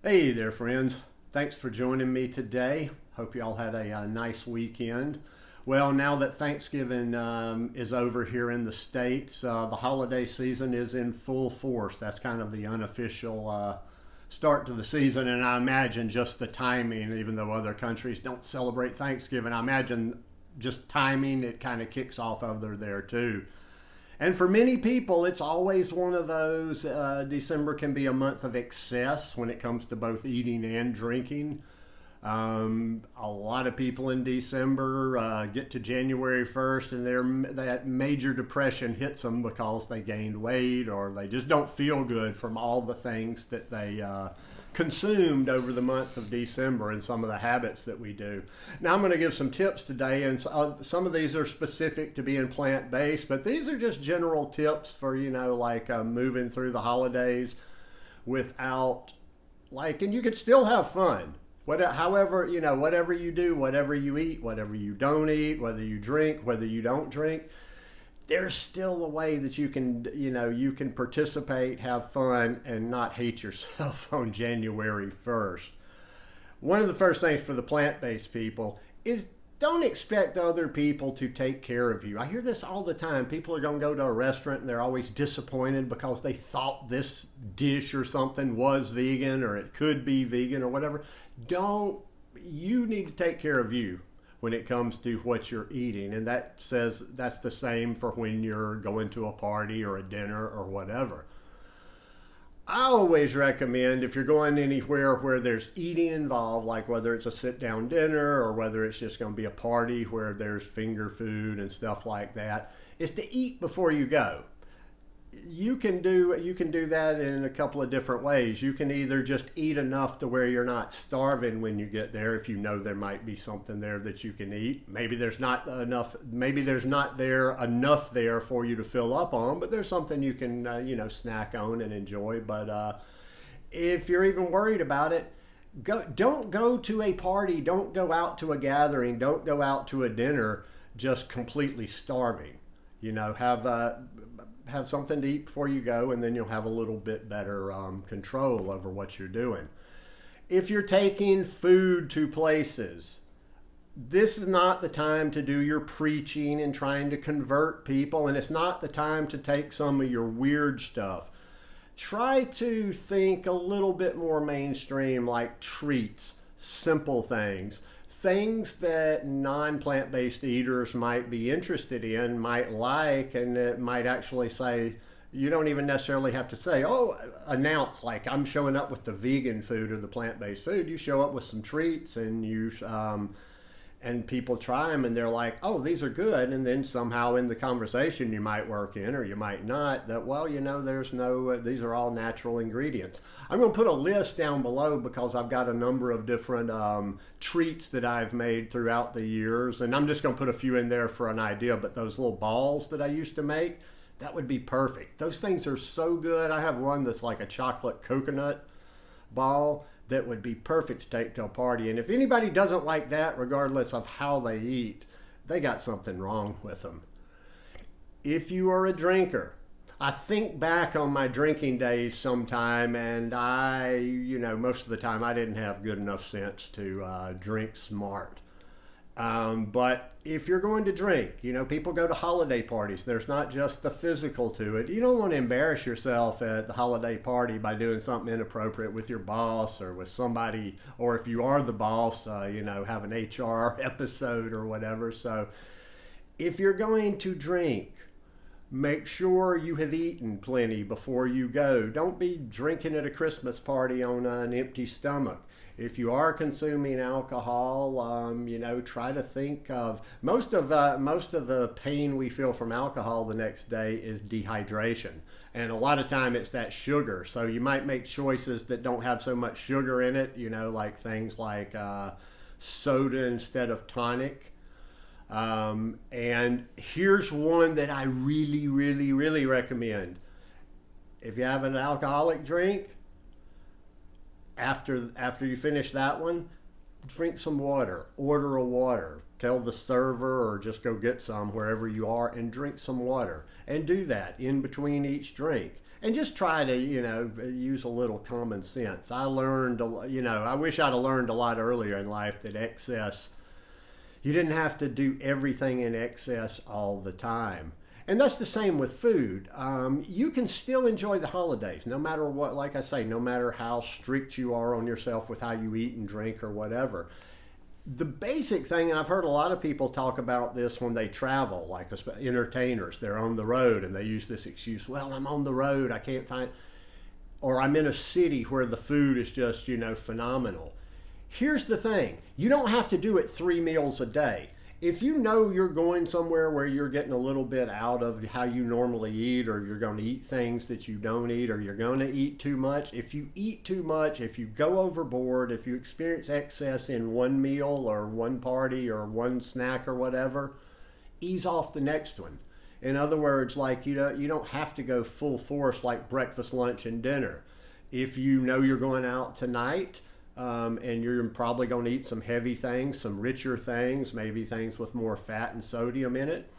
Hey there, friends. Thanks for joining me today. Hope you all had a nice weekend. Well, now that Thanksgiving is over here in the States, the holiday season is in full force. That's kind of the unofficial start to the season, and I imagine just the timing, even though other countries don't celebrate Thanksgiving, I imagine just timing, it kind of kicks off over there too. And for many people, it's always one of those. December can be a month of excess when it comes to both eating and drinking. A lot of people in December get to January 1st and that major depression hits them because they gained weight or they just don't feel good from all the things that they consumed over the month of December and some of the habits that we do. Now, I'm going to give some tips today, and some of these are specific to being plant based, but these are just general tips for, like moving through the holidays without, and you could still have fun. However, whatever you do, whatever you eat, whatever you don't eat, whether you drink, whether you don't drink, there's still a way that you can participate, have fun, and not hate yourself on January 1st. One of the first things for the plant-based people is don't expect other people to take care of you. I hear this all the time. People are going to go to a restaurant and they're always disappointed because they thought this dish or something was vegan or it could be vegan or whatever. You need to take care of you when it comes to what you're eating. And that's the same for when you're going to a party or a dinner or whatever. I always recommend if you're going anywhere where there's eating involved, like whether it's a sit-down dinner or whether it's just going to be a party where there's finger food and stuff like that, is to eat before you go. You can do that in a couple of different ways. You can either just eat enough to where you're not starving when you get there, if you know there might be something there that you can eat. Maybe there's not enough. Maybe there's not there enough there for you to fill up on, but there's something you can snack on and enjoy. But if you're even worried about it, don't go to a party. Don't go out to a gathering. Don't go out to a dinner just completely starving. Have something to eat before you go, and then you'll have a little bit better control over what you're doing. If you're taking food to places, this is not the time to do your preaching and trying to convert people, and it's not the time to take some of your weird stuff. Try to think a little bit more mainstream, like treats, simple things that non-plant-based eaters might be interested in, might like, and it might actually say, you don't even necessarily have to say, announce like I'm showing up with the vegan food or the plant-based food. You show up with some treats and people try them and they're like, oh, these are good. And then somehow in the conversation you might work in, or you might not, that, there's no, these are all natural ingredients. I'm going to put a list down below because I've got a number of different treats that I've made throughout the years. And I'm just going to put a few in there for an idea, but those little balls that I used to make, that would be perfect. Those things are so good. I have one that's like a chocolate coconut ball that would be perfect to take to a party. And if anybody doesn't like that, regardless of how they eat, they got something wrong with them. If you are a drinker, I think back on my drinking days sometime, and most of the time I didn't have good enough sense to drink smart. But if you're going to drink, people go to holiday parties. There's not just the physical to it. You don't want to embarrass yourself at the holiday party by doing something inappropriate with your boss or with somebody, or if you are the boss, have an HR episode or whatever. So if you're going to drink, make sure you have eaten plenty before you go. Don't be drinking at a Christmas party on an empty stomach. If you are consuming alcohol, try to think of most of the pain we feel from alcohol the next day is dehydration, and a lot of time it's that sugar. So you might make choices that don't have so much sugar in it, like things like soda instead of tonic. And here's one that I really, really, really recommend. If you have an alcoholic drink, after you finish that one, drink some water. Order a water. Tell the server or just go get some wherever you are and drink some water. And do that in between each drink. and just try to, use a little common sense. I learned, I wish I'd have learned a lot earlier in life that excess, you didn't have to do everything in excess all the time. And that's the same with food. You can still enjoy the holidays, no matter what, like I say, no matter how strict you are on yourself with how you eat and drink or whatever. The basic thing, and I've heard a lot of people talk about this when they travel, like entertainers, they're on the road and they use this excuse, well, I'm on the road, I can't find, or I'm in a city where the food is just, phenomenal. Here's the thing, you don't have to do it 3 meals a day. If you know you're going somewhere where you're getting a little bit out of how you normally eat, or you're going to eat things that you don't eat, or you're going to eat too much, if you eat too much, if you go overboard, if you experience excess in one meal or one party or one snack or whatever, ease off the next one. In other words, like you don't have to go full force like breakfast, lunch, and dinner. If you know you're going out tonight, and you're probably going to eat some heavy things, some richer things, maybe things with more fat and sodium in it.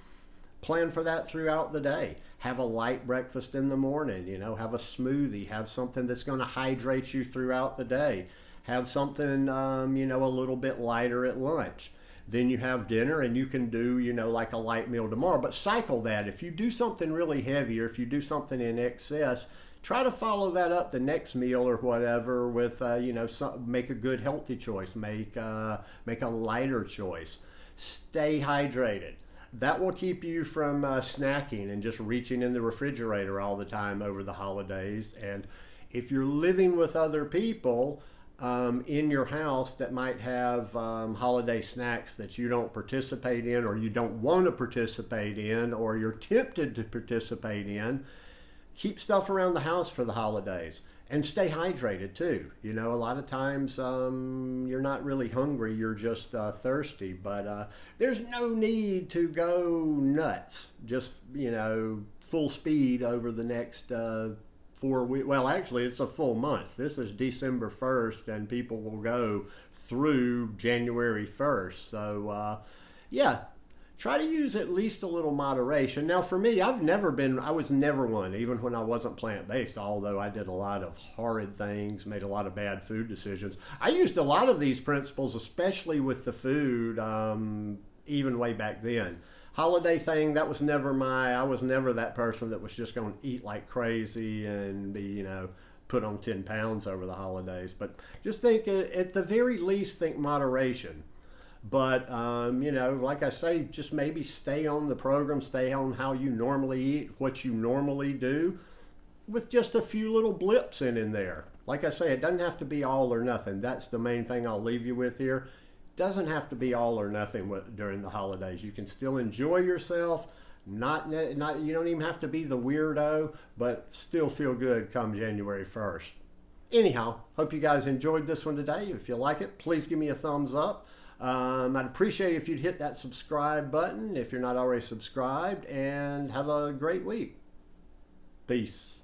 Plan for that throughout the day. Have a light breakfast in the morning, have a smoothie, have something that's going to hydrate you throughout the day. Have something, a little bit lighter at lunch. Then you have dinner and you can do, like a light meal tomorrow. But cycle that. If you do something really heavy, or if you do something in excess, try to follow that up the next meal or whatever with, make a good healthy choice. Make a lighter choice. Stay hydrated. That will keep you from snacking and just reaching in the refrigerator all the time over the holidays. And if you're living with other people in your house that might have holiday snacks that you don't participate in, or you don't want to participate in, or you're tempted to participate in, keep stuff around the house for the holidays, and stay hydrated too. A lot of times you're not really hungry, you're just thirsty, but there's no need to go nuts, just, full speed over the next 4 weeks. Well, actually, it's a full month. This is December 1st, and people will go through January 1st. So, yeah. Try to use at least a little moderation. Now, for me, I was never one, even when I wasn't plant-based, although I did a lot of horrid things, made a lot of bad food decisions. I used a lot of these principles, especially with the food, even way back then. Holiday thing, I was never that person that was just going to eat like crazy and be, put on 10 pounds over the holidays. But just think, at the very least, think moderation. But, like I say, just maybe stay on the program, stay on how you normally eat, what you normally do, with just a few little blips in there. Like I say, it doesn't have to be all or nothing. That's the main thing I'll leave you with here. It doesn't have to be all or nothing during the holidays. You can still enjoy yourself. You don't even have to be the weirdo, but still feel good come January 1st. Anyhow, hope you guys enjoyed this one today. If you like it, please give me a thumbs up. I'd appreciate it if you'd hit that subscribe button if you're not already subscribed, and have a great week. Peace.